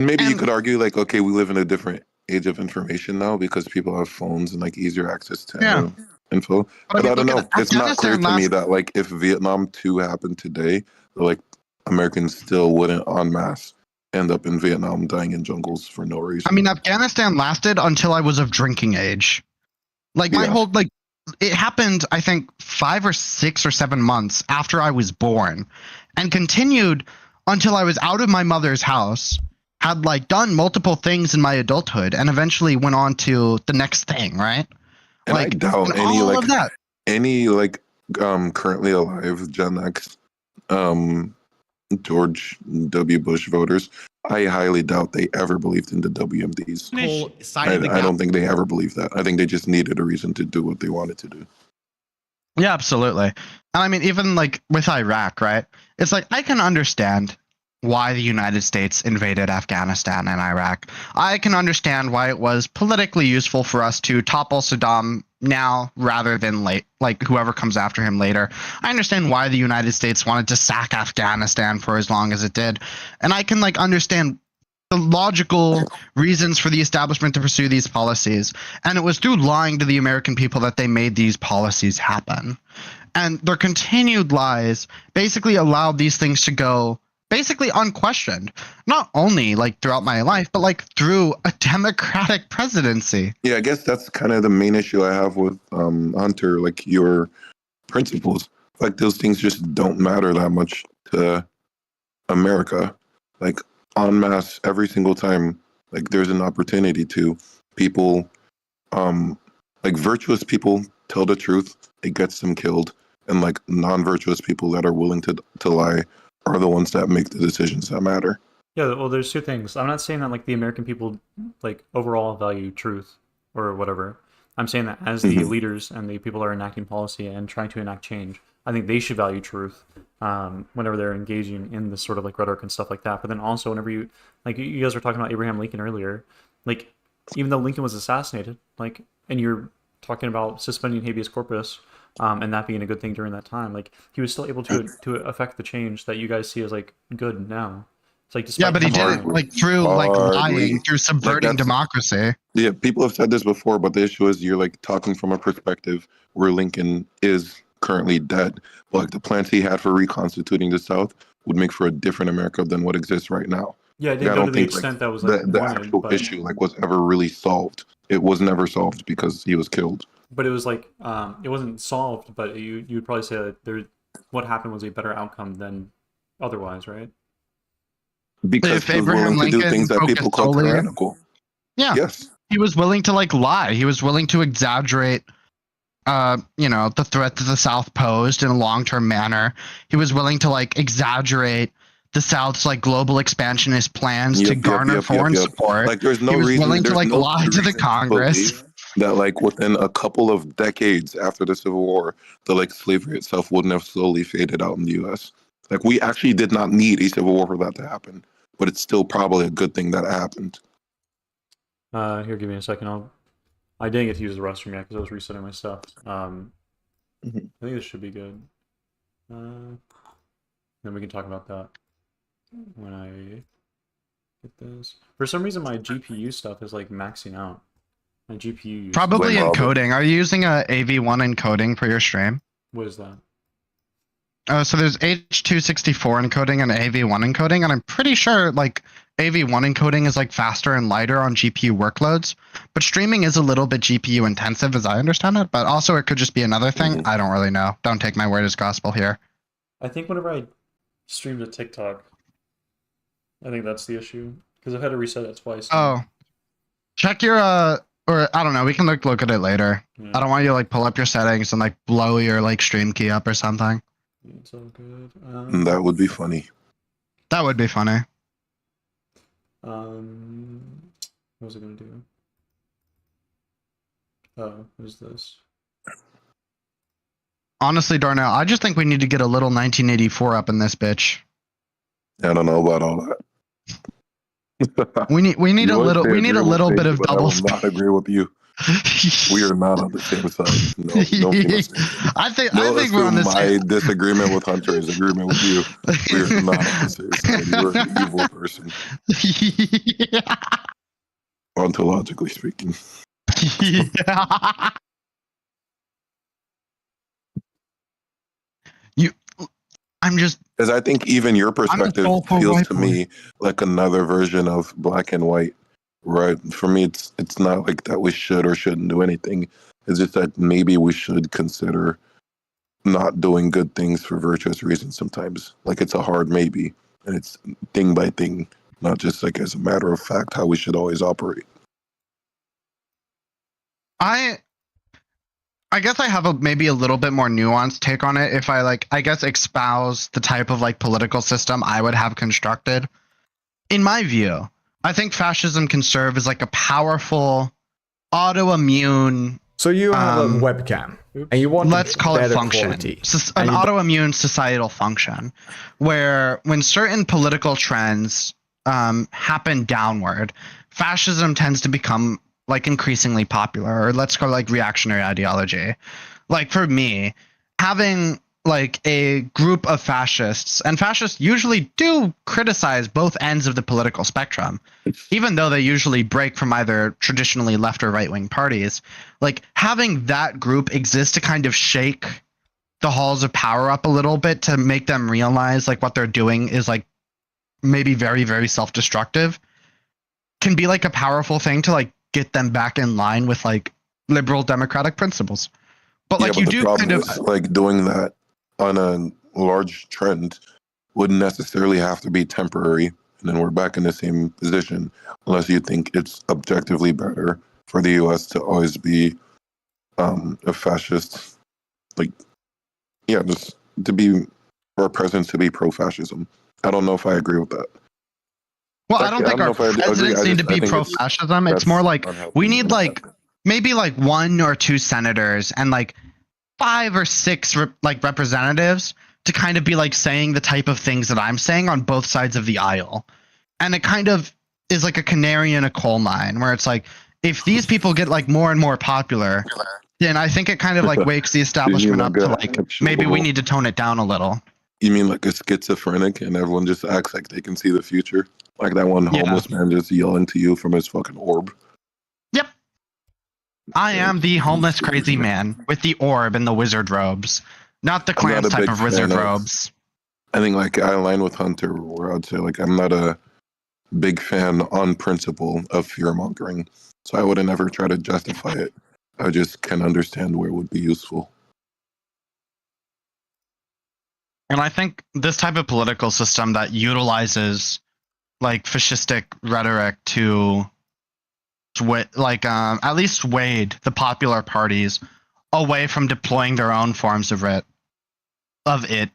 Maybe you And could argue like, okay, we live in a different age of information now because people have phones and like easier access to info. but I But mean, I don't look know. at It's not clear Afghanistan to me last. that like if Vietnam 2 happened today, like Americans still wouldn't en masse end up in Vietnam dying in jungles for no I reason. mean, Afghanistan lasted until I was of drinking age. Like my Yeah. whole like, it happened. I think 5 or 6 or 7 months after I was born, and continued until I was out of my mother's house. Had like done multiple things in my adulthood, and eventually went on to the next thing. Right. And I Like doubt and any all like of that. any like currently alive Gen X George W. Bush voters, I highly doubt they ever believed in the WMDs. I don't think they ever believed that. I think they just needed a reason to do what they wanted to do. Yeah, absolutely. And I mean, even like with Iraq, right? It's like I can understand why the United States invaded Afghanistan and Iraq. I can understand why it was politically useful for us to topple Saddam now rather than late, like whoever comes after him later. I understand why the United States wanted to sack Afghanistan for as long as it did. And I can like understand the logical reasons for the establishment to pursue these policies. And it was through lying to the American people that they made these policies happen. And their continued lies basically allowed these things to go basically unquestioned, not only like throughout my life, but like through a democratic presidency. Yeah, I guess that's kind of the main issue I have with Hunter, like your principles. Like those things just don't matter that much to America. Like en masse, every single time, like there's an opportunity to people, like virtuous people tell the truth, it gets them killed, and like non-virtuous people that are willing to lie are the ones that make the decisions that matter. Yeah, well, there's two things. I'm not saying that like the American people like overall value truth or whatever. I'm saying that as the leaders and the people that are enacting policy and trying to enact change, I think they should value truth whenever they're engaging in this sort of like rhetoric and stuff like that. But then also whenever you like you guys were talking about Abraham Lincoln earlier, like even though Lincoln was assassinated, like and you're talking about suspending habeas corpus and that being a good thing during that time, like he was still able to affect the change that you guys see as like good now. It's like Yeah, but he did it like through like lying, through subverting democracy. Yeah, people have said this before, but the issue is you're like talking from a perspective where Lincoln is currently dead. But like the plans he had for reconstituting the South would make for a different America than what exists right now. Yeah, I didn't go to the extent that was like the actual issue like was ever really solved. It was never solved because he was killed. But it was like it wasn't solved, but you would probably say that what happened was a better outcome than otherwise, right? Because he was willing to do things that people call tyrannical. Yeah. Yes. He was willing to like lie. He was willing to exaggerate the threat that the South posed in a long-term manner. He was willing to like exaggerate the South's like global expansionist plans to garner foreign support. Like there's no reason. He was willing to like lie to the Congress. That like within a couple of decades after the Civil War, the like slavery itself wouldn't have slowly faded out in the U.S. Like we actually did not need a Civil War for that to happen, but it's still probably a good thing that happened. Here, give me a second. I didn't get to use the restroom yet because I was resetting my stuff. I think this should be good. Then we can talk about that when I get this. For some reason, my GPU stuff is like maxing out. My GPU probably encoding. Are you using a AV1 encoding for your stream? What is that? So there's H.264 encoding and AV1 encoding, and I'm pretty sure like AV1 encoding is like faster and lighter on GPU workloads, but streaming is a little bit GPU intensive as I understand it, but also it could just be another thing. I don't really know. Don't take my word as gospel here. I think whenever I stream to TikTok, I think that's the issue, because I've had to reset it twice. Oh. Check your, or I don't know, we can look at it later. Yeah. I don't want you to like pull up your settings and like blow your like stream key up or something. It's all good. That would be funny. That would be funny. What was I gonna do? Oh, what is this? Honestly, Darnell, I just think we need to get a little 1984 up in this bitch. I don't know about all that. we need a little bit of double speed. I will not agree with you. We are not on the same side. No, don't be mistaken. I think we're on Assume the my same. disagreement with Hunter is agreement with you. We are not on the same side. You're an evil person, ontologically speaking. Yeah. I'm just. Because I think even your perspective feels to me like another version of black and white. Right. For me, it's not like that we should or shouldn't do anything. It's just that maybe we should consider not doing good things for virtuous reasons sometimes. Like it's a hard maybe, and it's thing by thing, not just like as a matter of fact how we should always operate. I guess I have maybe a little bit more nuanced take on it if I espouse the type of political system I would have constructed. In my view, I think fascism can serve as a powerful autoimmune. So you have a webcam, and you want let's call it function, quality, an autoimmune societal function, where when certain political trends happen downward, fascism tends to become increasingly popular, or let's call it reactionary ideology. For me, having a group of fascists, and fascists usually do criticize both ends of the political spectrum, even though they usually break from either traditionally left or right-wing parties. Having that group exist to kind of shake the halls of power up a little bit, to make them realize what they're doing is maybe very, very self-destructive, can be a powerful thing to get them back in line with liberal democratic principles. But you do kind of doing that on a large trend wouldn't necessarily have to be temporary, and then we're back in the same position, unless you think it's objectively better for the U.S. to always be a fascist, just to be, for our president to be pro-fascism. I don't know if I agree with that. Well, I don't think our presidents need to be pro-fascism. It's more we need maybe 1 or 2 senators and 5 or 6 representatives to kind of be saying the type of things that I'm saying on both sides of the aisle. And it kind of is a canary in a coal mine, where it's if these people get more and more popular, then I think it kind of wakes the establishment up to maybe we need to tone it down a little. You mean a schizophrenic, and everyone just acts like they can see the future? Like that one homeless man just yelling to you from his fucking orb? Yep. I am the homeless crazy man with the orb and the wizard robes. Not the clan's type of wizard robes. I think I align with Hunter, where I'd say I'm not a big fan on principle of fear-mongering. So I wouldn't ever try to justify it. I just can understand where it would be useful. And I think this type of political system that utilizes fascistic rhetoric to at least wade the popular parties away from deploying their own forms of it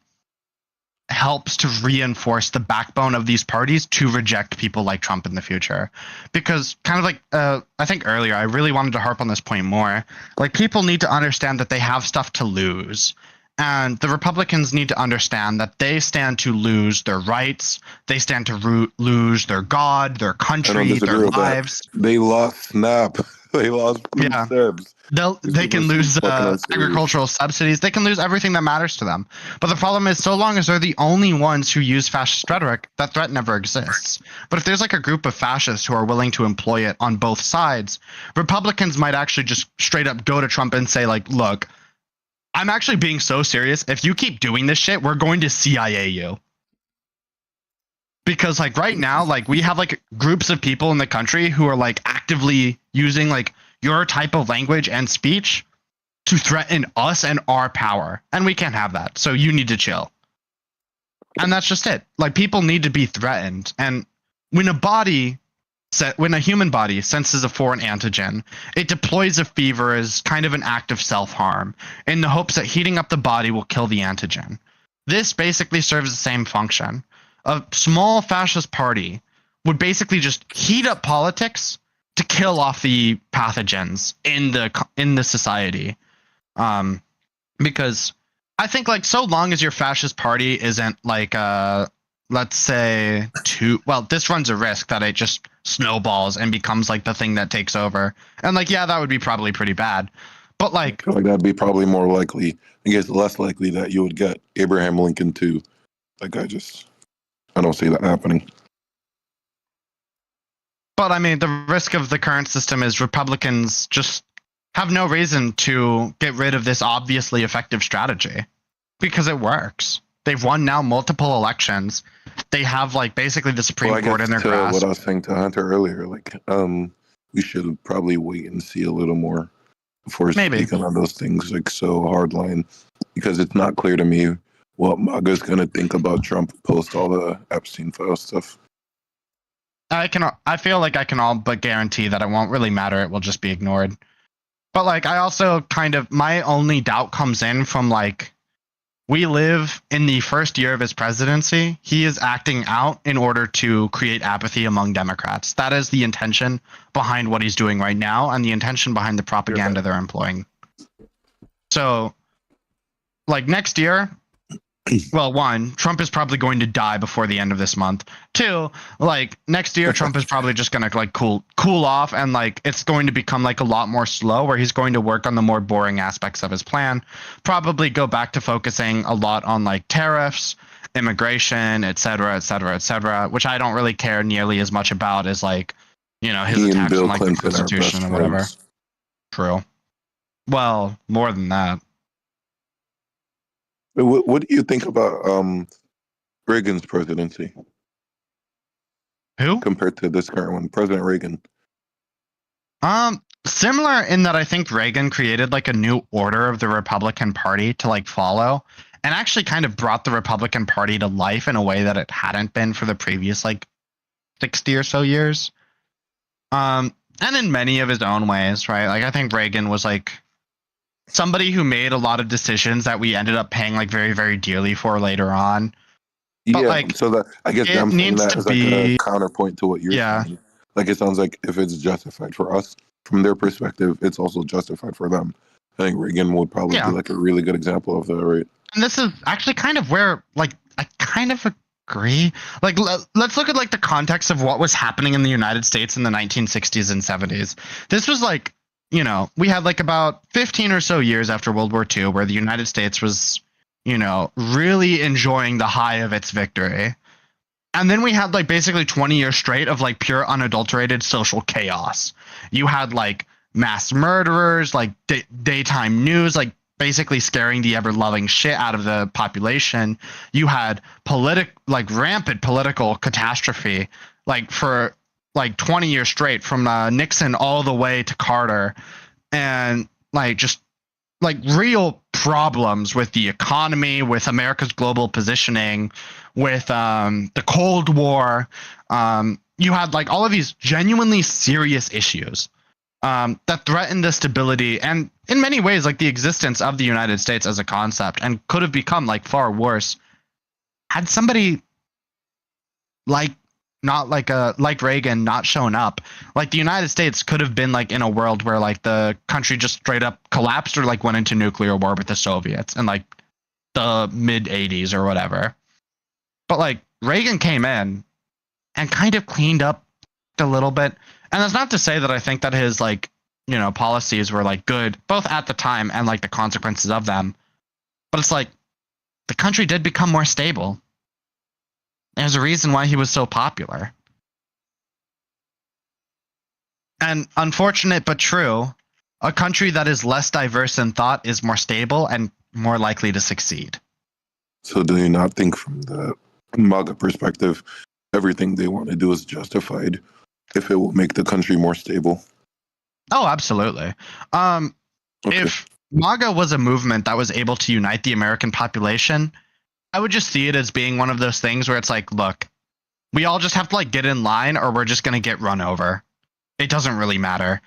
helps to reinforce the backbone of these parties to reject people like Trump in the future. Because kind of I think earlier, I really wanted to harp on this point more. People need to understand that they have stuff to lose. And the Republicans need to understand that they stand to lose their rights. They stand to lose their God, their country, their lives. They lost SNAP. They lost food stamps. They can lose agricultural subsidies. They can lose everything that matters to them. But the problem is, so long as they're the only ones who use fascist rhetoric, that threat never exists. But if there's a group of fascists who are willing to employ it on both sides, Republicans might actually just straight up go to Trump and say, look, I'm actually being so serious. If you keep doing this shit, we're going to CIA you. Because right now, we have groups of people in the country who are actively using your type of language and speech to threaten us and our power. And we can't have that. So you need to chill. And that's just it. People need to be threatened. And when a human body senses a foreign antigen, it deploys a fever as kind of an act of self-harm in the hopes that heating up the body will kill the antigen. This basically serves the same function. A small fascist party would basically just heat up politics to kill off the pathogens in the society. Because I think so long as your fascist party isn't let's say this runs a risk that it just snowballs and becomes like the thing that takes over. And like, yeah, that would be probably pretty bad. But like, I feel like that'd be probably more likely. I guess less likely that you would get Abraham Lincoln too. Like I don't see that happening. but I mean, the risk of the current system is Republicans just have no reason to get rid of this obviously effective strategy because it works. They've won now multiple elections. They have like basically the Supreme Court in their grasp. What I was saying to Hunter earlier, like we should probably wait and see a little more before speaking on those things like so hardline, because it's not clear to me what MAGA's going to think about Trump post all the Epstein file stuff. I feel like I can all but guarantee that it won't really matter. It will just be ignored. But like, I also my only doubt comes in from like, we live in the first year of his presidency. He is acting out in order to create apathy among Democrats. That is the intention behind what he's doing right now and the intention behind the propaganda they're employing. So, like next year, well, one, Trump is probably going to die before the end of this month. Two, like next year, Trump is probably just going to like cool off, and like it's going to become like a lot more slow, where he's going to work on the more boring aspects of his plan. Probably go back to focusing a lot on like tariffs, immigration, et cetera, which I don't really care nearly as much about as like, you know, his attacks on like the Constitution or whatever. True. Well, more than that. What do you think about Reagan's presidency? Who? Compared to this current one, President Reagan. Similar in that I think Reagan created like a new order of the Republican Party to like follow, and actually kind of brought the Republican Party to life in a way that it hadn't been for the previous like 60 or so years. And in many of his own ways, right? Like I think Reagan was like somebody who made a lot of decisions that we ended up paying like very, very dearly for later on. But yeah, like, so that I guess I'm saying that as like a counterpoint to what you're saying. Like it sounds like if it's justified for us, from their perspective, it's also justified for them. I think Reagan would probably be like a really good example of that, right? And this is actually kind of where like I kind of agree. Like let's look at like the context of what was happening in the United States in the 1960s and 70s. This was like, you know, we had like about 15 or so years after World War II where the United States was, you know, really enjoying the high of its victory. And then we had like basically 20 years straight of like pure unadulterated social chaos. You had like mass murderers, like daytime news, like basically scaring the ever-loving shit out of the population. You had rampant political catastrophe, like for like 20 years straight, from Nixon all the way to Carter, and like just like real problems with the economy, with America's global positioning, with the Cold War. You had like all of these genuinely serious issues that threatened the stability and in many ways like the existence of the United States as a concept, and could have become like far worse had somebody like Reagan not shown up. Like the United States could have been like in a world where like the country just straight up collapsed or like went into nuclear war with the Soviets in like the mid 80s or whatever. But like Reagan came in and kind of cleaned up a little bit. And that's not to say that I think that his like, you know, policies were like good both at the time and like the consequences of them. But it's like the country did become more stable. There's a reason why he was so popular. And unfortunate but true, a country that is less diverse in thought is more stable and more likely to succeed. So do you not think from the MAGA perspective, everything they want to do is justified if it will make the country more stable? Oh, absolutely. Okay. If MAGA was a movement that was able to unite the American population, I would just see it as being one of those things where it's like, look, we all just have to like get in line or we're just going to get run over. It doesn't really matter.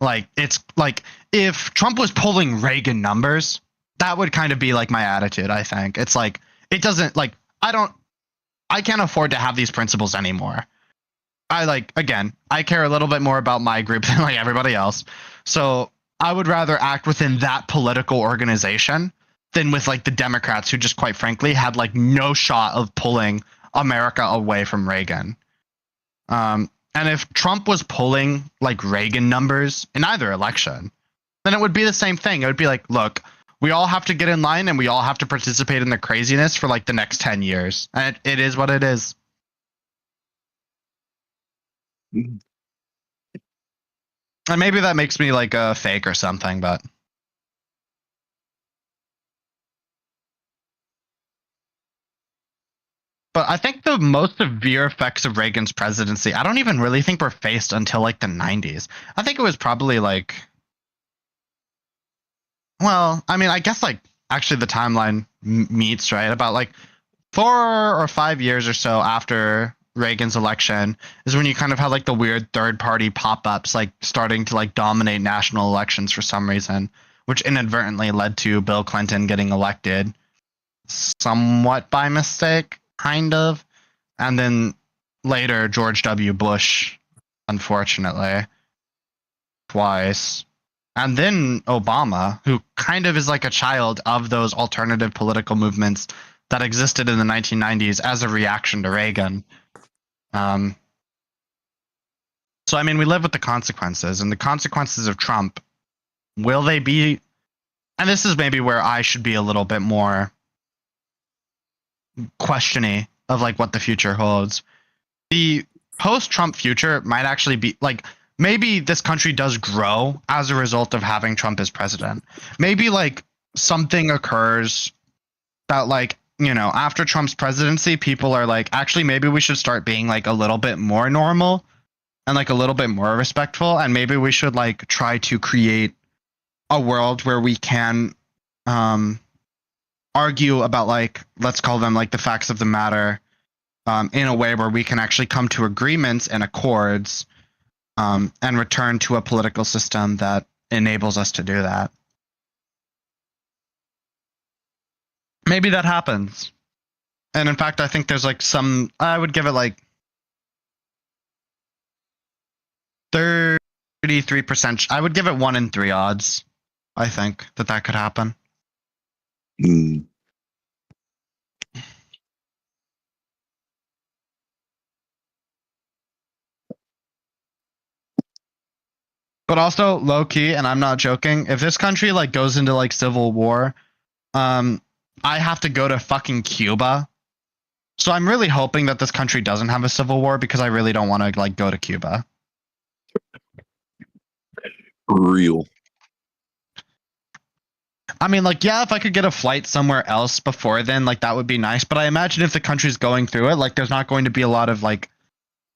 Like, it's like if Trump was pulling Reagan numbers, that would kind of be like my attitude, I think. It's like, it doesn't like, I can't afford to have these principles anymore. I care a little bit more about my group than like everybody else. So I would rather act within that political organization than with like the Democrats, who just quite frankly had like no shot of pulling America away from Reagan. And if Trump was pulling like Reagan numbers in either election, then it would be the same thing. It would be like, look, we all have to get in line and we all have to participate in the craziness for like the next 10 years. And it is what it is. And maybe that makes me like a fake or something, but I think the most severe effects of Reagan's presidency, I don't even really think were faced until like the 90s. I think it was probably like, well, I mean, I guess like actually the timeline meets, right? About like 4 or 5 years or so after Reagan's election is when you kind of had like the weird third party pop-ups like starting to like dominate national elections for some reason, which inadvertently led to Bill Clinton getting elected somewhat by mistake, kind of. And then later George W. Bush, unfortunately, twice. And then Obama, who kind of is like a child of those alternative political movements that existed in the 1990s as a reaction to Reagan. So, I mean, we live with the consequences, and the consequences of Trump, will they be, and this is maybe where I should be a little bit more questiony of like what the future holds. The post-Trump future might actually be like, maybe this country does grow as a result of having Trump as president. Maybe like something occurs that like, you know, after Trump's presidency, people are like, actually, maybe we should start being like a little bit more normal and like a little bit more respectful. And maybe we should like try to create a world where we can argue about like, let's call them like the facts of the matter in a way where we can actually come to agreements and accords and return to a political system that enables us to do that. Maybe that happens. And in fact, I think there's like some, I would give it like 33%. I would give it 1 in 3 odds. I think that could happen. Mm. But also low key, and I'm not joking, if this country like goes into like civil war, I have to go to fucking Cuba. So I'm really hoping that this country doesn't have a civil war because I really don't want to like go to Cuba. Real. I mean, like, yeah, if I could get a flight somewhere else before then, like that would be nice. But I imagine if the country's going through it, like there's not going to be a lot of like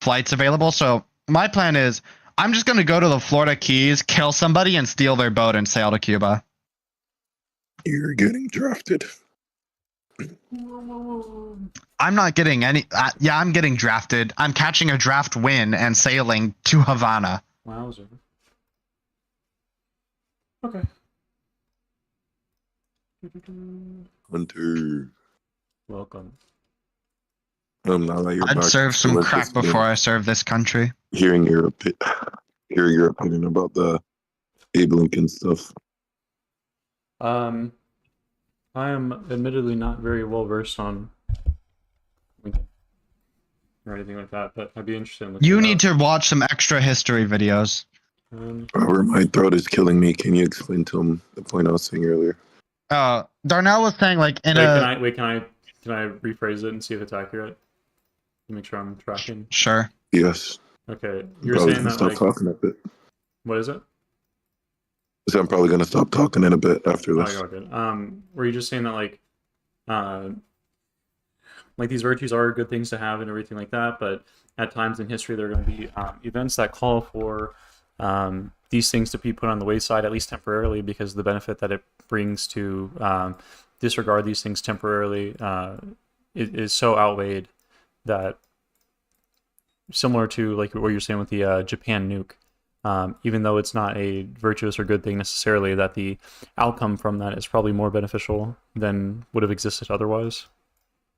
flights available. So my plan is I'm just going to go to the Florida Keys, kill somebody and steal their boat and sail to Cuba. You're getting drafted. I'm not getting any. Yeah, I'm getting drafted. I'm catching a draft win and sailing to Havana. Wowzer. Okay. Hunter. Welcome. Now that you're I'd back, serve some let's crack just, before I serve this country. hearing your opinion about the Abe Lincoln stuff. I am admittedly not very well versed on Lincoln or anything like that, but I'd be interested in looking You it need up. to watch some extra history videos. Robert, my throat is killing me. Can you explain to him the point I was saying earlier? Darnell was saying like in Wait, a. can I rephrase it and see if it's accurate? Make sure I'm tracking. Sure. Yes. Okay, I'm you're probably saying gonna that stop like talking a bit. what is it? So I'm probably gonna stop talking in a bit after Oh, this. okay. Were you just saying that like these virtues are good things to have and everything like that, but at times in history there are going to be events that call for these things to be put on the wayside, at least temporarily, because the benefit that it brings to disregard these things temporarily is so outweighed that, similar to like what you're saying with the Japan nuke, even though it's not a virtuous or good thing necessarily, that the outcome from that is probably more beneficial than would have existed otherwise.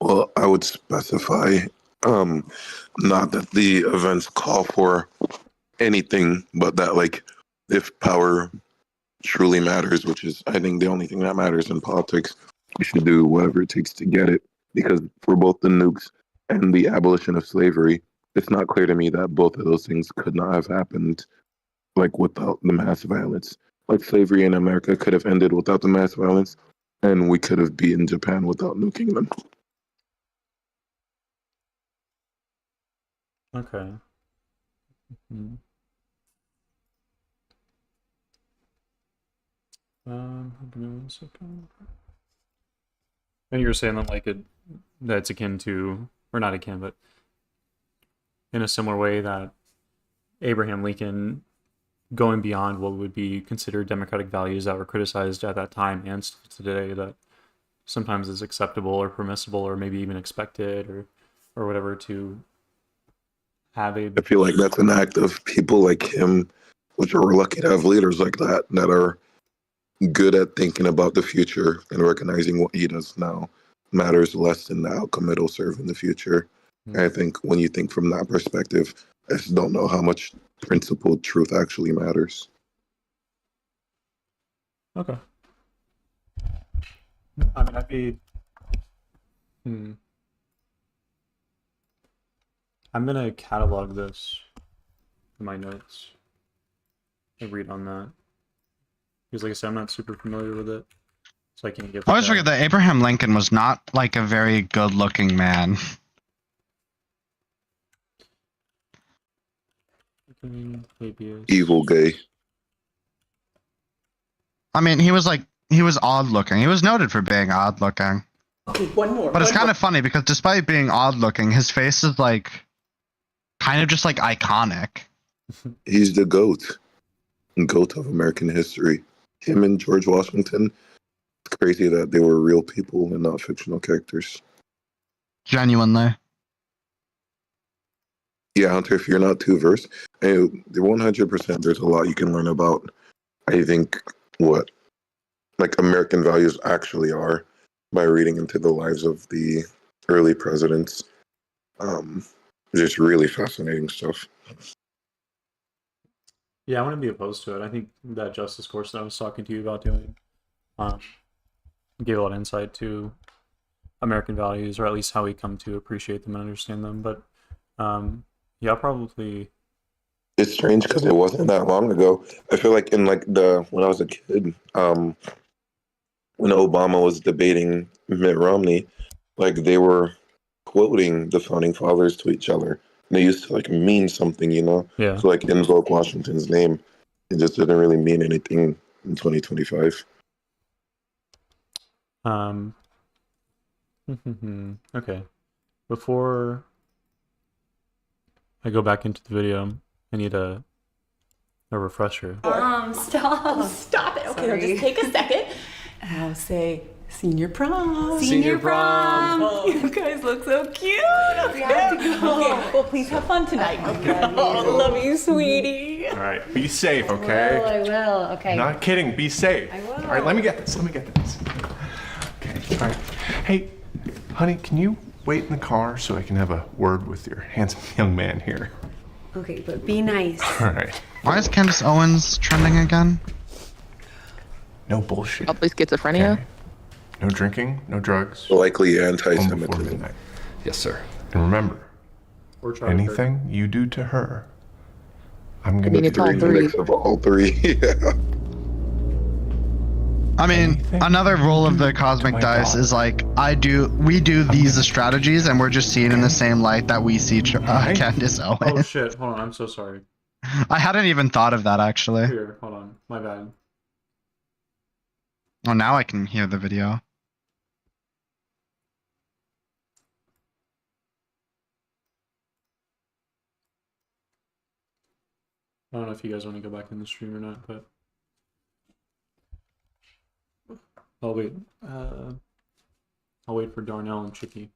Well, I would specify not that the events call for anything, but that like if power truly matters, which is I think the only thing that matters in politics, we should do whatever it takes to get it. Because for both the nukes and the abolition of slavery, it's not clear to me that both of those things could not have happened like without the mass violence. Like slavery in America could have ended without the mass violence, and we could have beaten Japan without nuking them. Okay. Give me 1 second. And you were saying that like that's akin to, or not akin, but in a similar way that Abraham Lincoln going beyond what would be considered democratic values that were criticized at that time and still today, that sometimes is acceptable or permissible or maybe even expected or whatever to have a... I feel like that's an act of people like him, which we're lucky to have leaders like that are good at thinking about the future and recognizing what he does now matters less than the outcome it'll serve in the future. Mm-hmm. I think when you think from that perspective, I just don't know how much principled truth actually matters. Okay. I mean, I'd be... I'm going to catalog this in my notes and read on that. Because like I said, I'm not super familiar with it. So I can't give... I always forget that Abraham Lincoln was not like a very good-looking man. Evil gay. I mean, he was odd-looking. He was noted for being odd-looking. Okay, one more. But it's kind of funny because despite being odd-looking, his face is like kind of just like iconic. He's the goat of American history. Him and George Washington. It's crazy that they were real people and not fictional characters. Genuinely. Yeah, Hunter, if you're not too versed, 100% there's a lot you can learn about, I think, what like American values actually are by reading into the lives of the early presidents. Just really fascinating stuff. Yeah, I wouldn't be opposed to it. I think that justice course that I was talking to you about doing gave a lot of insight to American values, or at least how we come to appreciate them and understand them. But yeah, probably. It's strange because it wasn't that long ago. I feel like in like when I was a kid, when Obama was debating Mitt Romney, like they were quoting the founding fathers to each other. And they used to like mean something, you know? Yeah. So like invoke Washington's name. It just didn't really mean anything in 2025. Okay. Before I go back into the video, I need a refresher. Stop it. Okay, just take a second. And I'll say, senior prom. Senior prom. You guys look so cute. We have to go. Okay, well, please have fun tonight. Love you, sweetie. All right, be safe, okay? I will. Okay. Not kidding, be safe. I will. All right, let me get this. Okay, all right. Hey, honey, can you wait in the car so I can have a word with your handsome young man here? Okay, but be nice. All right. Why is Candace Owens trending again? No bullshit. Probably schizophrenia. Okay? No drinking, no drugs. Likely Home before anti-Semitism. midnight. Yes, sir. And remember, Or try anything you do to her, I'm gonna think it's all do three. Mix of all three. Yeah. I mean, Anything another rule of the to cosmic my dice daughter. is like we do these strategies, and we're just seen in the same light that we see Alright. Candace Oh Owens. shit! Hold on, I'm so sorry. I hadn't even thought of that actually. Here, hold on, my bad. Oh, now I can hear the video. I don't know if you guys want to go back in the stream or not, but I'll wait. I'll wait for Darnell and Chicky.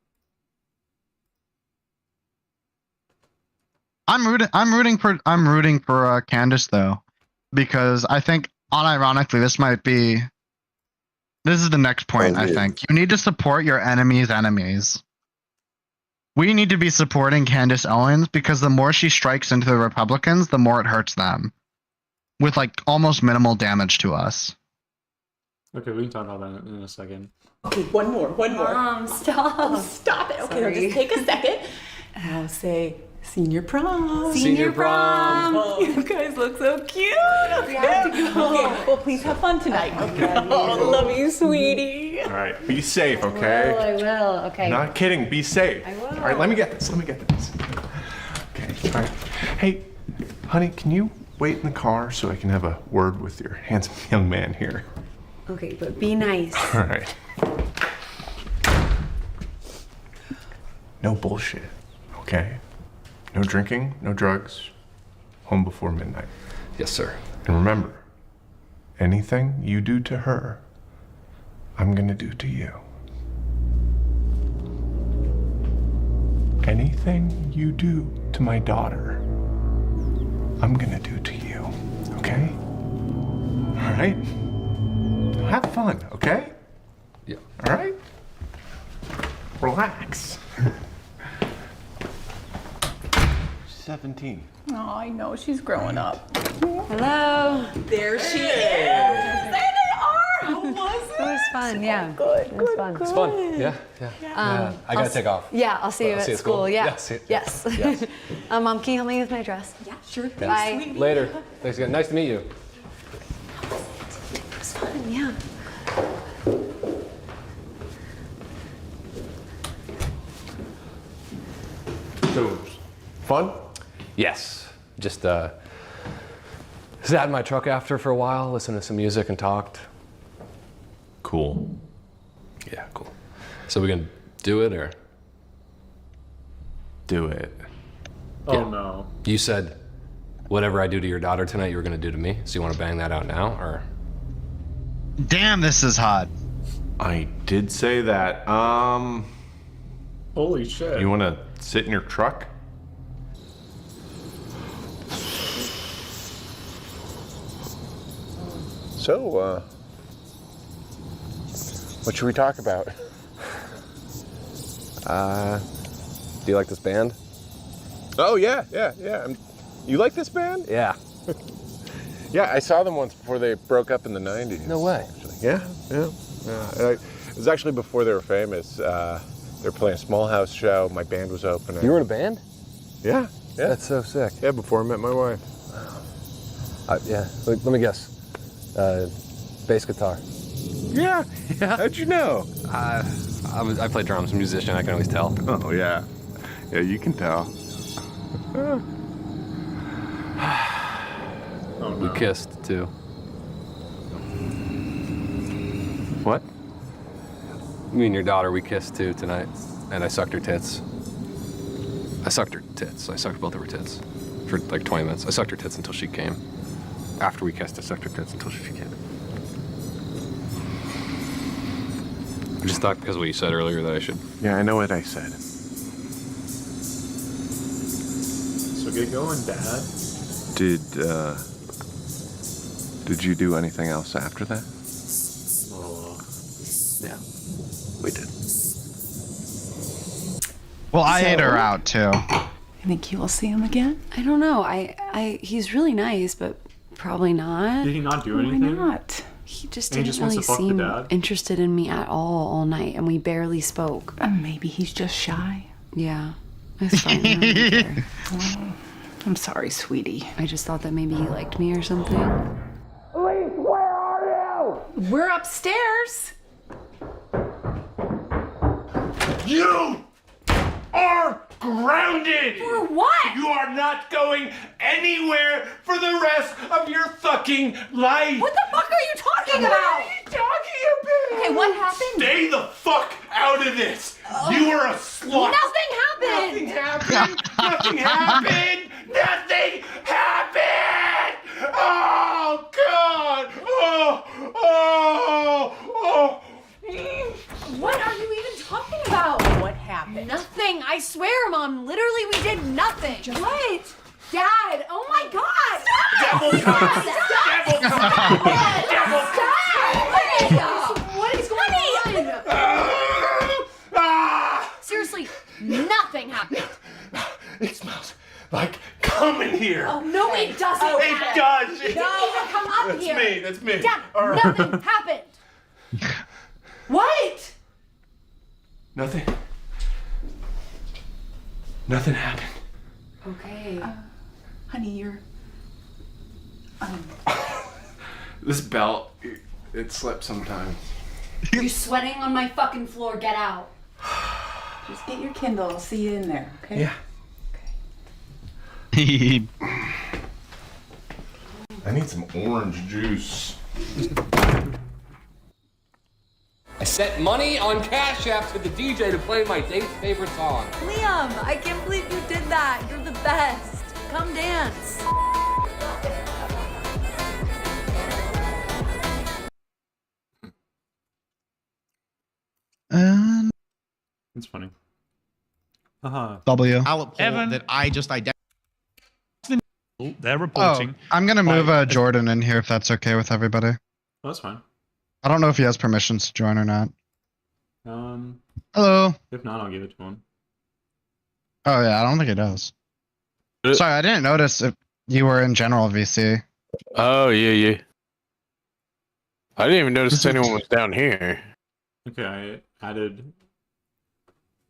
I'm rooting for Candace though, because I think unironically this is the next point. I think you need to support your enemy's enemies. We need to be supporting Candace Owens because the more she strikes into the Republicans, the more it hurts them, with like almost minimal damage to us. Okay, we can talk about that in a second. Okay, one more. Stop. Oh, stop it. Okay, Sorry. just take a second. And I'll say senior prom. Senior prom. Oh, you guys look so cute. We have to go. Okay, well, please have fun tonight. Oh, love you, sweetie. All right, be safe, Oh, okay? I will. Okay. Not kidding, be safe. I will. All right, let me get this. Okay, all right. Hey, honey, can you wait in the car so I can have a word with your handsome young man here? Okay, but be nice. All right. No bullshit, okay? No drinking, no drugs. Home before midnight. Yes, sir. And remember, anything you do to her, I'm gonna do to you. Anything you do to my daughter, I'm gonna do to you, okay? All right? Have fun, okay? Yeah. All right? Relax. 17. Oh, I know, she's growing up. Hello. There she is. There they are. How was It was fun. Yeah. Good, It was fun. It's fun. Yeah. I gotta take off. Yeah, I'll see you I'll at see you at school. school. Yeah. Yeah, see you. Yes. Yes. Mom, can you help me with my dress? Yeah, sure. Bye. Later. Thanks again. Nice to meet you. It was fun. Yeah. So, fun? Yes. Just sat in my truck after for a while, listened to some music and talked. Cool. Yeah, cool. So we gonna do it or? Do it. Oh Yeah. no. You said whatever I do to your daughter tonight, you were gonna do to me. So you want to bang that out now or? Damn, this is hot. I did say that. Holy shit. You want to sit in your truck? So, what should we talk about? Do you like this band? Oh, yeah. You like this band? Yeah. Yeah, I saw them once before they broke up in the 90s. No way. Actually. Yeah. It was actually before they were famous. They were playing a small house show. My band was opening. You were in a band? Yeah. That's so sick. Yeah, before I met my wife. Yeah. Let me guess. Bass guitar. Yeah. How'd you know? I play drums, musician. I can always tell. Oh, yeah. Yeah, you can tell. Oh, no. We kissed too. What? Me and your daughter, we kissed too tonight, and I sucked her tits. I sucked her tits. I sucked both of her tits for like 20 minutes. I sucked her tits until she came. After we kissed, I sucked her tits until she came. I just thought because of what you said earlier that I should. Yeah, I know what I said. So get going, Dad. Did you do anything else after that? Yeah, we did. Well, I ate her out too. You think you will see him again? I don't know. He's really nice, but probably not. Did he not do Why anything? not? He just And he didn't just wants really to fuck the seem dad? interested in me at all night, and we barely spoke. Maybe he's just shy. Yeah, it's fine. I don't really care. I'm sorry, sweetie. I just thought that maybe he liked me or something. We're upstairs. You are grounded! For what? You are not going anywhere for the rest of your fucking life! What the fuck are you talking about? What are you talking about? Okay, what happened? Stay the fuck out of this! You are a slut! Nothing happened. Nothing happened! Nothing happened! Nothing happened! Oh, God! Oh! What are you even talking about? What happened? Nothing. I swear, Mom. Literally, we did nothing. What? Dad. Oh my God. Stop. Devil comes! Devil comes! Devil comes! Stop. What is going on? Ah! Seriously, nothing happened. It smells like cum in here. Oh, no, it doesn't. It does. No, come up That's here. me. That's me. Dad, All right. nothing happened. What? Nothing. Nothing happened. Okay. Honey, you're. This belt, it slips sometimes. You're sweating on my fucking floor. Get out. Just get your Kindle. I'll see you in there, okay? Yeah. I need some orange juice. I sent money on Cash App to the DJ to play my date's favorite song. Liam, I can't believe you did that. You're the best. Come dance. And It's funny. Uh-huh. W. Ballot poll Evan. that I just identified. They're Oh, reporting. I'm gonna move by- Jordan in here if that's okay with everybody. Oh, that's fine. I don't know if he has permissions to join or not. Hello. If not, I'll give it to him. Oh yeah, I don't think he does. Sorry, I didn't notice if you were in general VC. Oh, yeah. I didn't even notice anyone was down here. Okay, I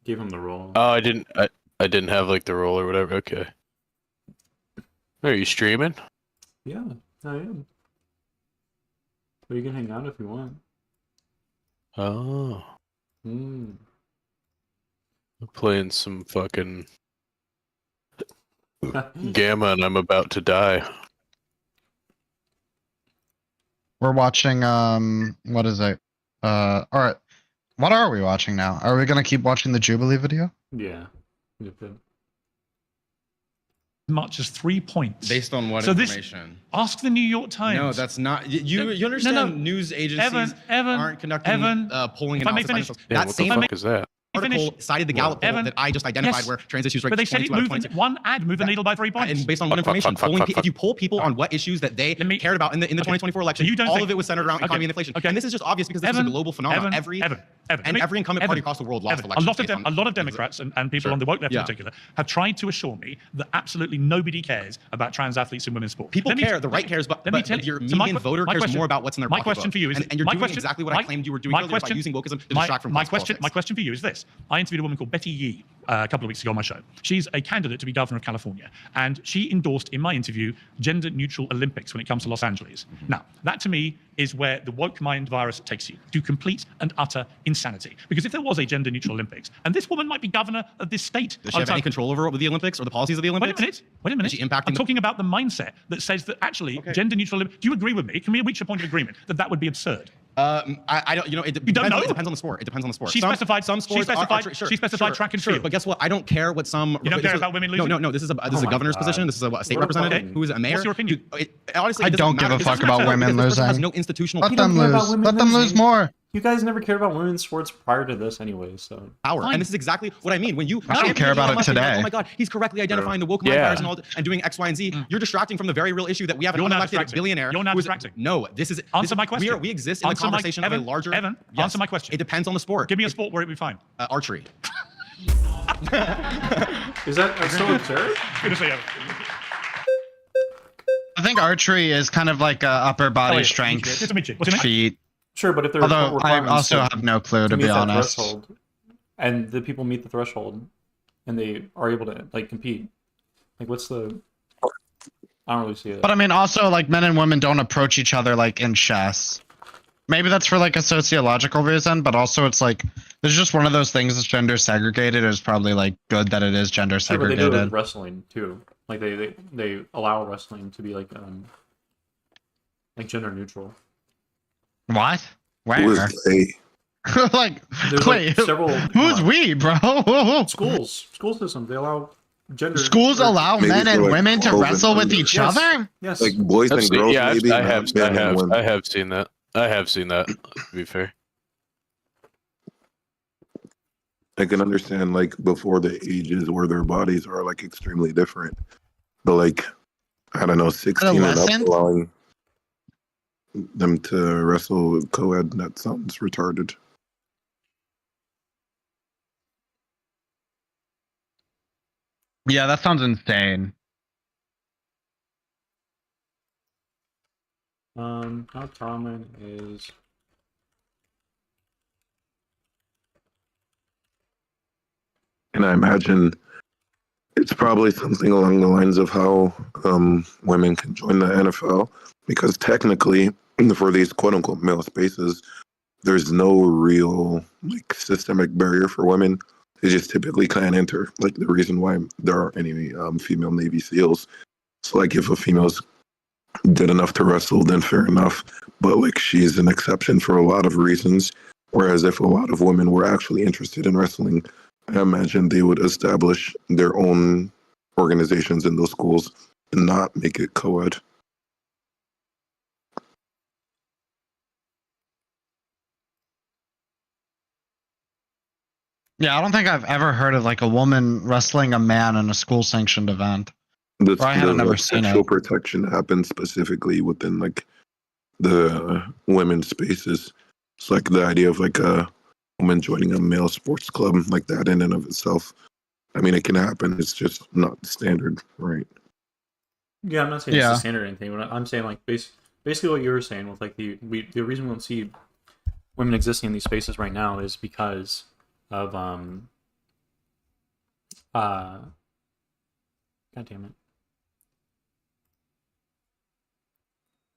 gave him the role. Oh, I didn't have like the role or whatever. Okay. Are you streaming? Yeah, I am. But you can hang out if you want. Oh. Mm. I'm playing some fucking Gamma and I'm about to die. We're watching what is it? Alright. What are we watching now? Are we gonna keep watching the Jubilee video? Yeah. You could. Much as 3 points. Based on what So this- information? Ask the New York Times. No, that's not. You understand? no. News agencies Evan, aren't conducting polling if I may analysis. finish. Yeah, That what same the fuck is that? article cited the Gallup poll Evan, that I just identified, yes. where trans issues ranked But they said it 22 out of moved 22. one ad moved the needle by 3 points. And based on what information, if you poll people on what issues that they cared about in the 2024 election, So you don't all think- of it was centered around economy and inflation. Okay. And this is just obvious because this is a global phenomenon. Every incumbent party across the world lost elections. A lot of Democrats and people on the woke left in particular have tried to assure me that absolutely nobody cares about trans athletes in women's sport. People care, the right cares, but your median voter cares more about what's in their my pocketbook. question for you is, and you're doing exactly what I claimed you were doing earlier by using wokeism to distract from class politics. My question for you is this. I interviewed a woman called Betty Yee a couple of weeks ago on my show. She's a candidate to be governor of California, and she endorsed in my interview gender-neutral Olympics when it comes to Los Angeles. Now, that to me is where the woke mind virus takes you, to complete and utter insanity. Because if there was a gender-neutral Olympics, and this woman might be governor of this state... Does she have any control over the Olympics or the policies of the Olympics? Wait a minute. Is she impacting I'm talking about the mindset that says that actually gender-neutral... Do you agree with me? Can we reach a point of agreement that that would be absurd? I don't. It depends on the sport. It depends on the sport. She specified track and field. But guess what? I don't care what some. You don't care about women losing? No. This is a governor's position. This is a state representative who is a mayor. What's your opinion? Honestly, I don't give a fuck about women losing. Has no institutional. Let them lose. Let them lose more. You guys never cared about women's sports prior to this anyway, so... Power. And this is exactly what I mean. When you... I don't care about it today. Oh my God, he's correctly identifying the woke mind virus and doing X, Y, and Z. You're distracting from the very real issue that we have an unelected billionaire. You're not distracting. No, this is... Answer my question. We exist in the conversation of a larger... Evan, answer my question. It depends on the sport. Give me a sport where it'd be fine. Archery. Is that still absurd? Good to see Evan. I think archery is kind of like upper body strength, feet. Sure, but if there's Although I also have no clue, to be honest. Threshold, and the people meet the threshold, and they are able to like compete. Like, what's the? I don't really see it. But I mean, also like men and women don't approach each other like in chess. Maybe that's for like a sociological reason, but also it's like there's just one of those things that's gender segregated. It's probably like good that it is gender segregated. But they do it with wrestling too. Like they allow wrestling to be like gender neutral. What? Where? Who is they? Like, there's wait, like several. Who's we, bro? School systems. They allow gender. Schools allow Maybe men for, and like, women to clothing wrestle with under- each Yes. other? Yes. Like boys and girls, Yeah, maybe. I not have men and women. seen that. I have seen that, to be fair. I can understand like before the ages where their bodies are like extremely different, but like I don't know, 16 and up, Adolescent? allowing them to wrestle with co-ed, that sounds retarded. Yeah, that sounds insane. How common is And I imagine it's probably something along the lines of how women can join the NFL, because technically, for these quote unquote male spaces, there's no real like systemic barrier for women. They just typically can't enter. Like the reason why there aren't any female Navy SEALs. So like if a female's good enough to wrestle, then fair enough. But like she's an exception for a lot of reasons. Whereas if a lot of women were actually interested in wrestling, I imagine they would establish their own organizations in those schools and not make it co-ed. Yeah, I don't think I've ever heard of like a woman wrestling a man in a school-sanctioned event. That's I haven't never seen sexual it. protection happens specifically within like the women's spaces. It's like the idea of like a woman joining a male sports club like that in and of itself. I mean, it can happen. It's just not standard, right? Yeah, I'm not saying it's the standard or anything. But I'm saying like basically what you were saying with like the reason we don't see women existing in these spaces right now is because of God damn it.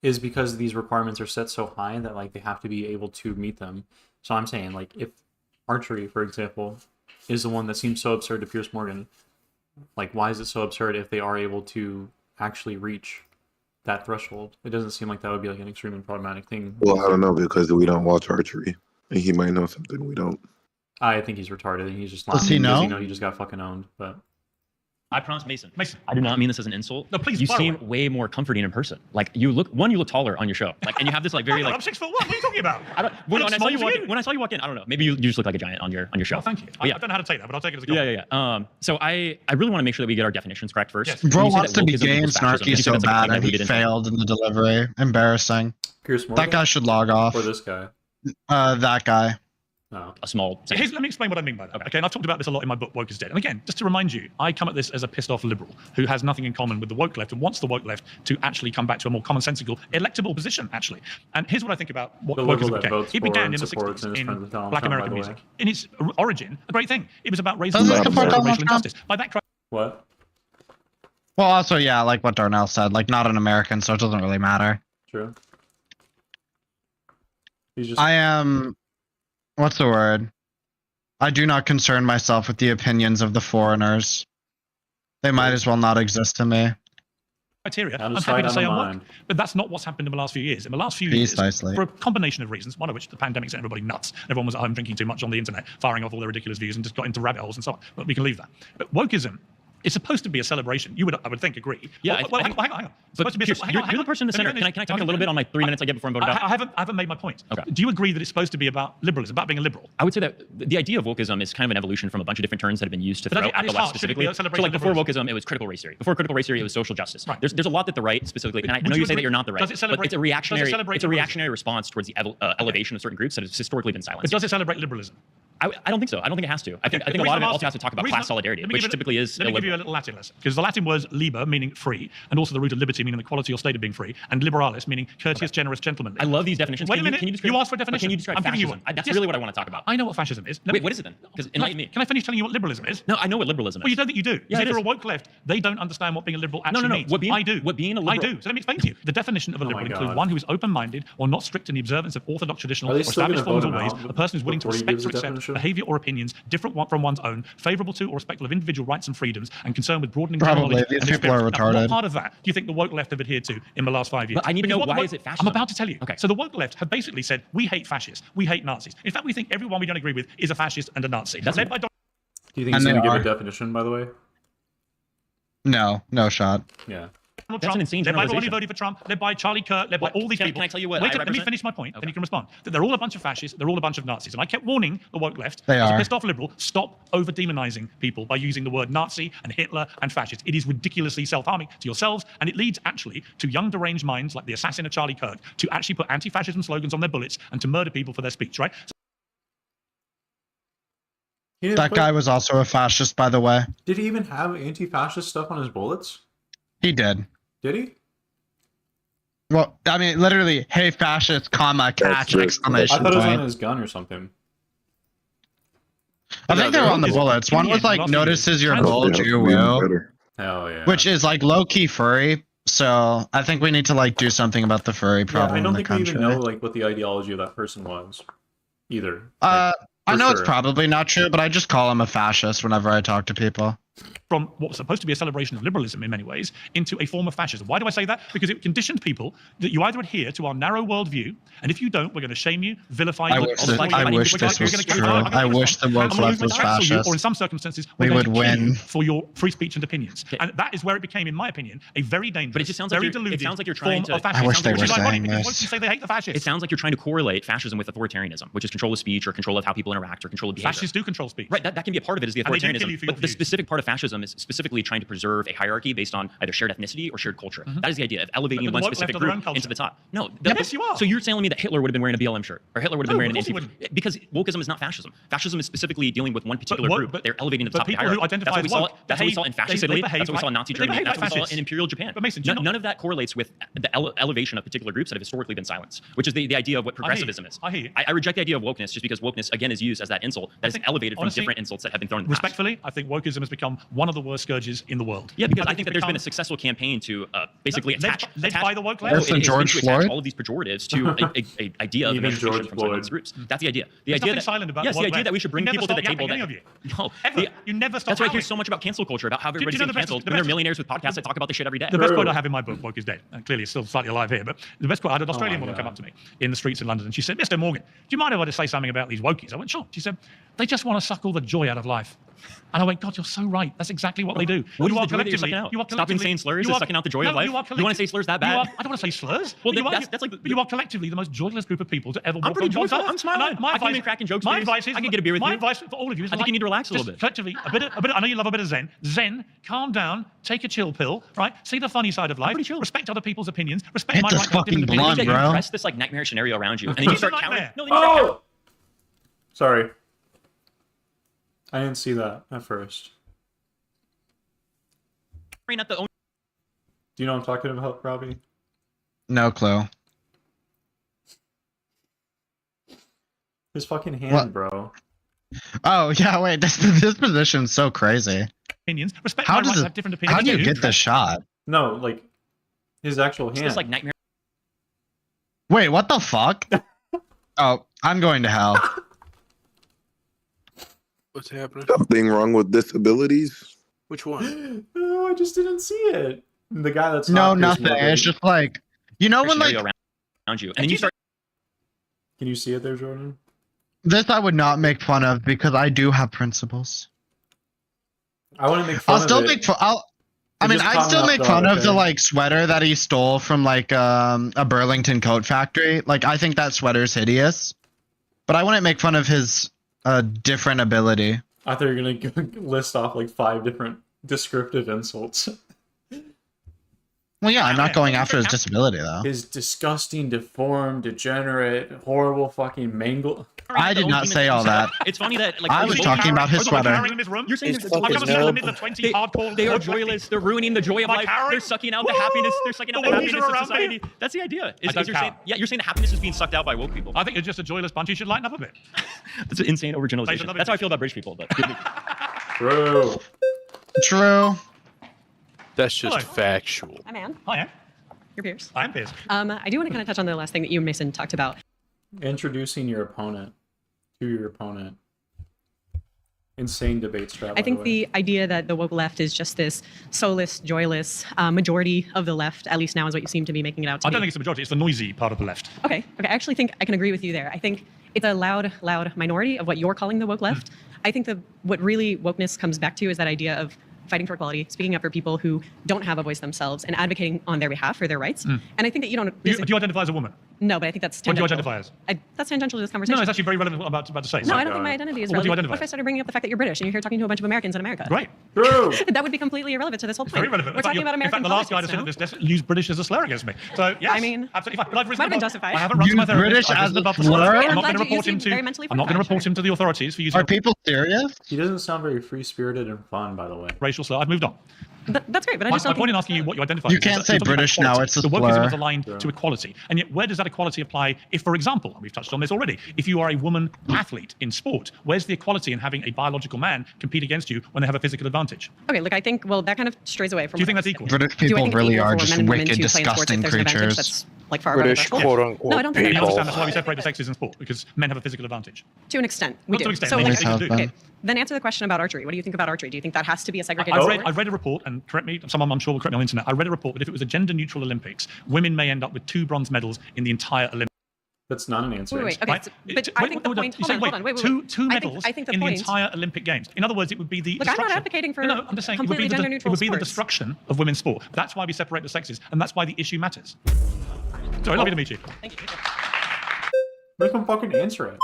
Is because these requirements are set so high that like they have to be able to meet them. So I'm saying like if archery, for example, is the one that seems so absurd to Pierce Morgan, like why is it so absurd if they are able to actually reach that threshold? It doesn't seem like that would be like an extremely problematic thing. Well, I don't know, because we don't watch archery, and he might know something we don't. I think he's retarded and he's just lying. Does he know? Because, you know, he just got fucking owned, but I promise, Mason. I do not mean this as an insult. No, please. You seem way more comforting in person. Like you look taller on your show. Like, and you have this like very like. I'm 6'1". What are you talking about? When I saw you walk in, I don't know. Maybe you just look like a giant on your show. Oh, thank you. Yeah. I don't know how to take that, but I'll take it as a compliment. Yeah. So I really want to make sure that we get our definitions correct first. Yes. Bro wants to be gay and snarky so bad, and he failed in the delivery. Embarrassing. Pierce Morgan? That guy should log off. Or this guy? That guy. No. A small. Let me explain what I mean by that. Okay, and I've talked about this a lot in my book, Woke is Dead. And again, just to remind you, I come at this as a pissed off liberal who has nothing in common with the woke left and wants the woke left to actually come back to a more commonsensical, electable position, actually. And here's what I think about what wokeism became. It began in the 60s in Black American music. In its origin, a great thing. It was about raising racial injustice. By that What? Well, also, yeah, like what Darnell said, like not an American, so it doesn't really matter. True. I am, what's the word? I do not concern myself with the opinions of the foreigners. They might as well not exist to me. Criteria. I'm happy to say I'm woke, but that's not what's happened in the last few years. In the last few years, for a combination of reasons, one of which the pandemic sent everybody nuts. Everyone was at home drinking too much on the internet, firing off all their ridiculous views, and just got into rabbit holes and so on. But we can leave that. But wokeism is supposed to be a celebration. I would think, agree. Yeah. Well, hang on. But you're the person in the center. Can I talk a little bit on my 3 minutes I get before I'm voted out? I haven't made my point. Okay. Do you agree that it's supposed to be about liberalism, about being a liberal? I would say that the idea of wokeism is kind of an evolution from a bunch of different terms that have been used to throw at the left specifically. So like before wokeism, it was critical race theory. Before critical race theory, it was social justice. Right. There's a lot that the right specifically, and I know you say that you're not the right, but it's a reactionary response towards the elevation of certain groups that has historically been silenced. But does it celebrate liberalism? I don't think so. I don't think it has to. I think a lot of it also has to talk about class solidarity, which typically is. Let me give you a little Latin lesson, because the Latin was liber, meaning free, and also the root of liberty, meaning the quality or state of being free, and liberalis, meaning courteous, generous, gentlemanly. I love these definitions. Wait a minute. You asked for a definition. Can you describe fascism? That's really what I want to talk about. I know what fascism is. Wait, what is it then? Because enlighten me. Can I finish telling you what liberalism is? No, I know what liberalism is. Well, you don't think you do. Yeah, if you're a woke left, they don't understand what being a liberal actually means. No. I do. What being a liberal? I do. So let me explain to you. The definition of a liberal includes one who is open-minded or not strict in the observance of orthodox, traditional, or established forms or ways. A person who is willing to respect or accept behavior or opinions different from one's own, favourable to or respectful of individual rights and freedoms, and concerned with broadening knowledge and these people are retarded. What part of that do you think the woke left have adhered to in the last 5 years? But I need to know why is it fascism? I'm about to tell you. Okay. So the woke left have basically said, we hate fascists, we hate Nazis. In fact, we think everyone we don't agree with is a fascist and a Nazi. That's led by. Do you think he's going to give a definition, by the way? No shot. Yeah. Trump, an insane led by the one who generalization. voted for Trump, led by Charlie Kirk, led by all these people. Can I tell you what Wait, I let me represent? finish my point, Okay. then you can respond. That they're all a bunch of fascists, they're all a bunch of Nazis. And I kept warning the woke left, They as a are. pissed off liberal, stop over-demonizing people by using the word Nazi and Hitler and fascist. It is ridiculously self-harming to yourselves, and it leads actually to young deranged minds like the assassin of Charlie Kirk to actually put anti-fascism slogans on their bullets and to murder people for their speech, right? That guy was also a fascist, by the way. Did he even have anti-fascist stuff on his bullets? He did. Did he? Well, I mean, literally, hey, fascist, comma, catch, exclamation I thought it was on point. his gun or something. I think they were on the bullets. One was like, notices your bulge, you will. Hell yeah. Which is like low-key furry. So I think we need to like do something about the furry problem I don't in the think country. we even know like what the ideology of that person was, either. I know it's probably not true, but I just call him a fascist whenever I talk to people. From what was supposed to be a celebration of liberalism in many ways into a form of fascism. Why do I say that? Because it conditioned people that you either adhere to our narrow worldview, and if you don't, we're going to shame you, vilify you. I wish this was true. I wish the woke left was fascist. Or in some circumstances, we would win for your free speech and opinions. And that is where it became, in my opinion, a very dangerous, but it just sounds very like deluded it sounds like you're trying to. I wish they were saying this. Once you say they hate the fascists. It sounds like you're trying to correlate fascism with authoritarianism, which is control of speech or control of how people interact or control of behavior. Fascists do control speech. Right, that can be a part of it, is the authoritarianism. But the specific part of fascism is specifically trying to preserve a hierarchy based on either shared ethnicity or shared culture. That is the idea of elevating one specific group into the top. No, yes, you are. So you're telling me that Hitler would have been wearing a BLM shirt, or Hitler would have been wearing an anti, because wokeism is not fascism. Fascism is specifically dealing with one particular group. They're elevating to the top of the hierarchy. That's what we saw in fascist Italy. That's what we saw in Nazi Germany. That's what we saw in Imperial Japan. But Mason, none of that correlates with the elevation of particular groups that have historically been silenced, which is the idea of what progressivism is. I reject the idea of wokeness just because wokeness again is used as that insult that is elevated from different insults that have been thrown in the past. Respectfully, I think wokeism has become one of the worst scourges in the world. Yeah, because I think that there's been a successful campaign to basically attach by the woke left. George Floyd. All of these pejoratives to an idea of emancipation from silenced groups. That's the idea. The idea that the idea that we should bring people to the table. You never stop. That's why I hear so much about cancel culture, about how everybody's getting canceled. When they're millionaires with podcasts that talk about this shit every day. The best quote I have in my book, Woke is Dead, and clearly it's still slightly alive here, but the best quote, I had an Australian woman come up to me in the streets in London, and she said, Mr. Morgan, do you mind if I just say something about these wokies? I went, sure. She said, they just want to suck all the joy out of life. And I went, God, you're so right. That's exactly what they do. What is the joy that you're sucking out? Stopping saying slurs is sucking out the joy of life? You want to say slurs that bad? I don't want to say slurs. Well, that's like... But you are collectively the most joyless group of people to ever walk on God's earth. I'm pretty joyful. I'm smiling. I can even cracking jokes. My advice is... I can get a beer with you. My advice for all of you is... I think you need to relax a little bit. Collectively, a bit. I know you love a bit of Zen. Zen, calm down, take a chill pill, right? See the funny side of life. Respect other people's opinions. Respect my right to different opinions. You press this like nightmare scenario around you, and then you start counting. Oh! Sorry. I didn't see that at first. Do you know what I'm talking about, Robbie? No clue. His fucking hand, bro. Oh yeah, wait. This position's so crazy. Opinions. Respect how my does right to it? have different opinions. How do you get the shot? No, like his actual hand. It's like nightmare. Wait, what the fuck? Oh, I'm going to hell. What's happening? Something wrong with disabilities? Which one? No, I just didn't see it. The guy that's no, nothing. It's just like, you know, when like around you, and then you start. Can you see it there, Jordan? This I would not make fun of because I do have principles. I want to make fun. I'd still make fun of the like sweater that he stole from like a Burlington coat factory. Like I think that sweater's hideous, but I wouldn't make fun of his different ability. I thought you were gonna list off like 5 different descriptive insults. Well, yeah, I'm not going after his disability though. His disgusting, deformed, degenerate, horrible, fucking mangled. I did not say all that. It's funny that like I was talking about his sweater. You're saying they are joyless. They're ruining the joy of life. They're sucking out the happiness. They're sucking out the happiness of society. That's the idea. You're saying the happiness is being sucked out by woke people. I think you're just a joyless bunch. You should lighten up a bit. That's an insane overgeneralization. That's how I feel about British people. But True. That's just factual. Hi, man. Hi, Ann. You're Piers. I'm Piers. I do want to kind of touch on the last thing that you and Mason talked about. Introducing your opponent to your opponent. Insane debate strat. I think the idea that the woke left is just this soulless, joyless majority of the left, at least now is what you seem to be making it out to be. I don't think it's the majority. It's the noisy part of the left. Okay. I actually think I can agree with you there. I think it's a loud minority of what you're calling the woke left. I think what really wokeness comes back to is that idea of fighting for equality, speaking up for people who don't have a voice themselves, and advocating on their behalf for their rights. And I think that you don't... Do you identify as a woman? No, but I think that's tangential. What do you identify as? That's tangential to this conversation. No, it's actually very relevant to what I'm about to say. No, I don't think my identity is relevant. What do you identify? What if I started bringing up the fact that you're British and you're here talking to a bunch of Americans in America? Right. True. That would be completely irrelevant to this whole point. Very relevant. We're talking about American In fact, the last guy to politics sit at this desk used British as a slur against me. So, yes, I mean, absolutely fine. But I've risen might have been above- justified. I haven't run to my therapist. British as a slur. slur? I'm not going to report him to... I'm not going to report him to the authorities for using... Are people serious? He doesn't sound very free-spirited and fun, by the way. Racial slur. I've moved on. That's great, but I just My don't point in think... asking you what you identify You is can't that say you're talking about British now, equality. it's a the wokeism slur. is aligned to equality. And yet, where does that equality apply if, for example, and we've touched on this already, if you are a woman athlete in sport, where's the equality in having a biological man compete against you when they have a physical advantage? Okay, look, I think, well, that kind of strays away from... Do you think that's equal? British Do I people think it's really equal are for just men and women wicked, to play in sports if disgusting there's an advantage creatures. that's like far above British the threshold? quote-unquote No, I don't think And you that is. understand that's why we separate the sexes in sport, because men have a physical advantage. To an extent, we Not do. to an extent, So, they like, basically do. okay, then answer the question about archery. What do you think about archery? Do you think that has to be a segregated sport? I've read a report, and correct me, someone I'm sure will correct me on the internet. I read a report that if it was a gender-neutral Olympics, women may end up with 2 bronze medals in the entire Olympics. That's not an answer. Wait, okay, but I think the point... Hold on, wait. Two medals I think the in the point... entire Olympic Games. In other words, it would be the Look, I'm destruction. not advocating for No, I'm just saying it would completely be gender-neutral the sports. destruction of women's sport. That's why we separate the sexes, and that's why the issue matters. Sorry, lovely to meet you. Thank you. Make them fucking answer it.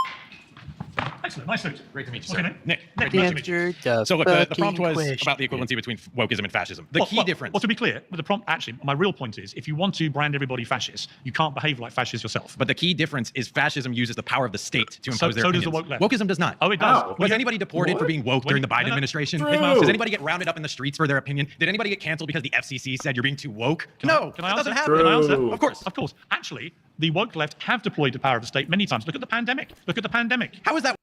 Excellent, nice suit. Great to meet you, Okay, sir. Nick, Great nice to meet to meet you. you. So look, the prompt was about the equivalency between wokeism and fascism. The key difference... Well, to be clear, the prompt, actually, my real point is, if you want to brand everybody fascist, you can't behave like fascists yourself. But the key difference is fascism uses the power of the state to impose their so does opinions. the woke left. Wokeism does not. Oh, it does. Was anybody deported for being woke during the Biden administration? Does anybody get rounded up in the streets for their opinion? Did anybody get canceled because the FCC said you're being too woke? No, Can I that answer? doesn't happen. Can I answer? Of course, of course. Actually, the woke left have deployed the power of the state many times. Look at the pandemic. Look at the pandemic. How is that?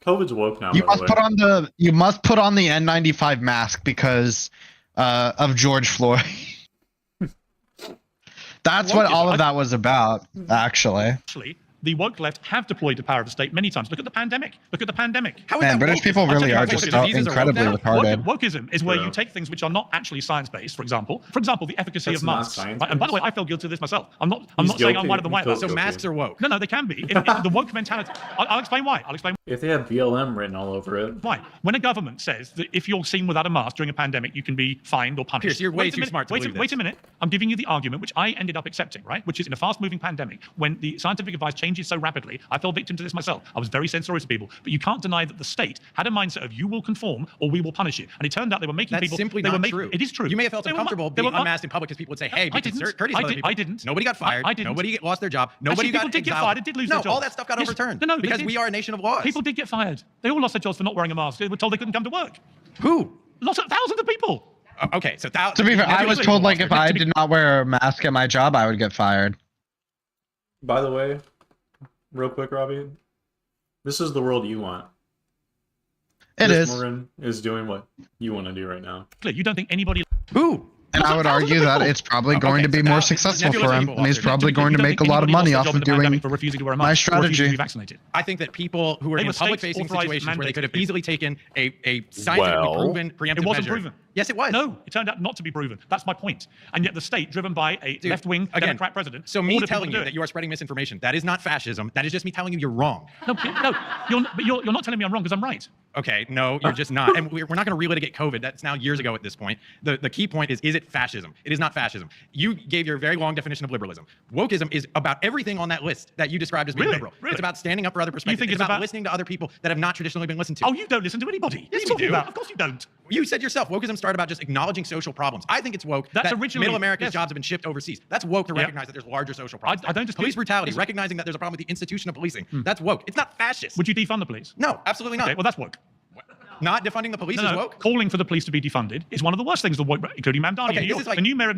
COVID's woke now. You by the must put on the N95 mask because of George Floyd. That's what all of that was about, actually. Actually, the woke left have deployed the power of the state many times. Look at the pandemic. Look at the pandemic. How is Man, that British woke? people really are just so diseases are woke incredibly now? retarded. Wokeism is where you take things which are not actually science-based. For example, the efficacy That's of not masks. science-based. Right? And by the way, I feel guilty of this myself. I'm not saying I'm guilty. one of the white He feels hats. So masks are woke. No, they can be. If the woke mentality. I'll explain why. If they have BLM written all over it. Why? When a government says that if you're seen without a mask during a pandemic, you can be fined or punished. Pierce, you're way Wait a too minute, smart to believe Wait a minute. I'm giving you the argument which I ended up accepting, right? Which is in a fast-moving pandemic, when the scientific advice changes so rapidly, I fell victim to this myself. I was very censorious to people. But you can't deny that the state had a mindset of you will conform or we will punish you. And it turned out they were making That's people... simply they not were true. It is true. You may have felt They were uncomfortable they were being unmasked in public because people would say, hey, be courteous to other people. I didn't. Nobody got fired. I didn't. Nobody lost their job. Nobody Actually, got people did get exiled. fired and did lose their jobs. No, all that stuff got overturned. No, because we are a nation of laws. People did get fired. They all lost their jobs for not wearing a mask. They were told they couldn't come to work. Who? Thousands of people. Okay, so To be fair, I was told like if I did not wear a mask at my job, I would get fired. By the way, real quick, Robbie, this is the world you want. It Chris is. Morin is doing what you want to do right now. You don't think anybody... Who? And I would argue that it's probably going to be more successful for him, and he's probably going to make a lot of money off of doing my strategy. I think that people who are in public-facing situations where they could have easily taken a scientifically proven preemptive it wasn't measure. proven. Yes, it was. No, it turned out not to be proven. That's my point. And yet the state, driven by a left-wing Democrat president... So me ordered telling people you to do that it. you are spreading misinformation, that is not fascism. That is just me telling you you're wrong. No, you're not telling me I'm wrong because I'm right. Okay, no, you're just not. And we're not going to relitigate COVID. That's now years ago at this point. The key point is it fascism? It is not fascism. You gave your very long definition of liberalism. Wokeism is about everything on that list that you described as being liberal. Really? It's about standing up for other perspectives. It's about listening to other people that have not traditionally been listened to. Oh, you don't listen to anybody. Yes, What are we you do. talking about? Of course you don't. You said yourself, wokeism started about just acknowledging social problems. I think it's woke that middle America's jobs have been shipped overseas. That's woke to recognize that there's larger social problems. I don't dispute. Police brutality, recognizing that there's a problem with the institution of policing. That's woke. It's not fascist. Would you defund the police? No, absolutely not. Okay, well, that's woke. Not defunding the police is woke? Calling for the police to be defunded is one of the worst things, including Mamdani. Okay, New this York. is like- The new mayor of